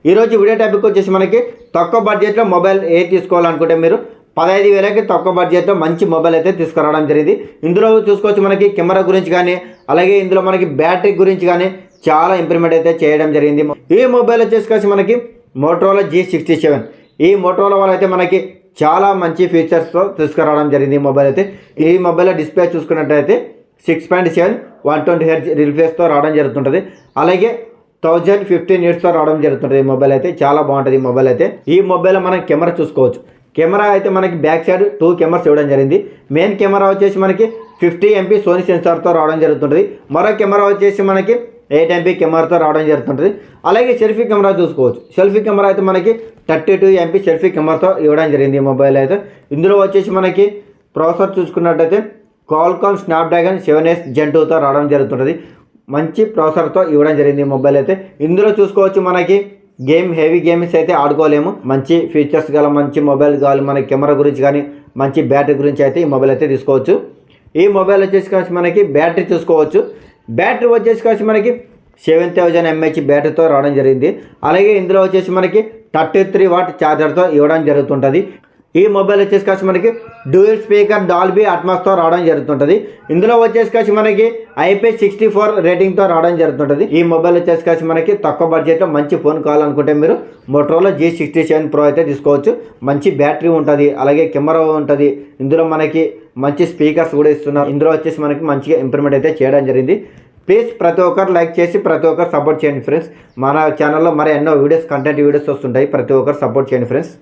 ఈరోజు video topic వచ్చేసి మనకి తక్కువ బడ్జెట్లో మొబైల్ తీసుకోవాలనుకుంటే మీరు 15,000కి తక్కువ బడ్జెట్లో మంచి మొబైల్ అయితే తీసుకురావడం జరిగింది. ఇందులో చూసుకోవచ్చు మనకి కెమెరా గురించి కానీ అలాగే ఇందులో మనకి బ్యాటరీ గురించి కానీ చాలా ఇంప్రూవ్మెంట్ అయితే చేయడం జరిగింది. ఈ మొబైల్ వచ్చేసి మనకి మోటరోలా G67. ఈ మోటరోలా వాళ్ళు అయితే మనకి చాలా మంచి ఫీచర్స్తో తీసుకురావడం జరిగింది. ఈ మొబైల్ అయితే ఈ మొబైల్లో డిస్ప్లే చూసుకున్నట్టయితే 6.7 120Hz రిఫ్రెష్తో రావడం జరుగుతుంటుంది. అలాగే 1015 nitsతో రావడం జరుగుతుంటుంది. ఈ మొబైల్ అయితే చాలా బాగుంటుంది. ఈ మొబైల్ అయితే ఈ మొబైల్లో మనం కెమెరా చూసుకోవచ్చు. కెమెరా అయితే మనకి బ్యాక్ సైడ్ 2 కెమెరాస్ ఇవ్వడం జరిగింది. మెయిన్ కెమెరా వచ్చేసి మనకి 50 MP సోనీ సెన్సార్తో రావడం జరుగుతుంటుంది. మరో కెమెరా వచ్చేసి మనకి 8 MP కెమెరాతో రావడం జరుగుతుంటుంది. అలాగే సెల్ఫీ కెమెరా చూసుకోవచ్చు. సెల్ఫీ కెమెరా అయితే మనకి 32 MP సెల్ఫీ కెమెరాతో ఇవ్వడం జరిగింది. ఈ మొబైల్ అయితే ఇందులో వచ్చేసి మనకి ప్రాసెసర్ చూసుకున్నట్టయితే Qualcomm Snapdragon 7S Gen 2తో రావడం జరుగుతుంటుంది. మంచి ప్రాసెసర్తో ఇవ్వడం జరిగింది ఈ మొబైల్ అయితే. ఇందులో చూసుకోవచ్చు మనకి హెవీ గేమ్స్ అయితే ఆడుకోలేము. మంచి ఫీచర్స్ గల మంచి మొబైల్ కావాలి మనకి. కెమెరా గురించి కానీ మంచి బ్యాటరీ గురించి అయితే ఈ మొబైల్ అయితే తీసుకోవచ్చు. ఈ మొబైల్ వచ్చేసి మనకి బ్యాటరీ చూసుకోవచ్చు. బ్యాటరీ వచ్చేసి మనకి 7000 mAh బ్యాటరీతో రావడం జరిగింది. అలాగే ఇందులో వచ్చేసి మనకి 33 watt ఛార్జర్తో ఇవ్వడం జరుగుతుంటుంది. ఈ మొబైల్ వచ్చేసి మనకి డ్యూయల్ స్పీకర్ డాల్బీ అట్మాస్తో రావడం జరుగుతుంటుంది. ఇందులో వచ్చేసి మనకి IP64 రేటింగ్తో రావడం జరుగుతుంటుంది. ఈ మొబైల్ వచ్చేసి మనకి తక్కువ బడ్జెట్లో మంచి ఫోన్ కావాలనుకుంటే మీరు మోటరోలా G67 Pro అయితే తీసుకోవచ్చు. మంచి బ్యాటరీ ఉంటుంది, అలాగే కెమెరా ఉంటుంది. ఇందులో మనకి మంచి స్పీకర్స్ కూడా ఇస్తున్నారు. ఇందులో వచ్చేసి మనకి మంచిగా ఇంప్రూవ్మెంట్ అయితే చేయడం జరిగింది. ప్లీజ్ ప్రతి ఒక్కరు లైక్ చేసి ప్రతి ఒక్కరు సపోర్ట్ చేయండి ఫ్రెండ్స్. మన ఛానల్లో మరి ఎన్నో కంటెంట్ వీడియోస్ వస్తుంటాయి. ప్రతి ఒక్కరు సపోర్ట్ చేయండి ఫ్రెండ్స్.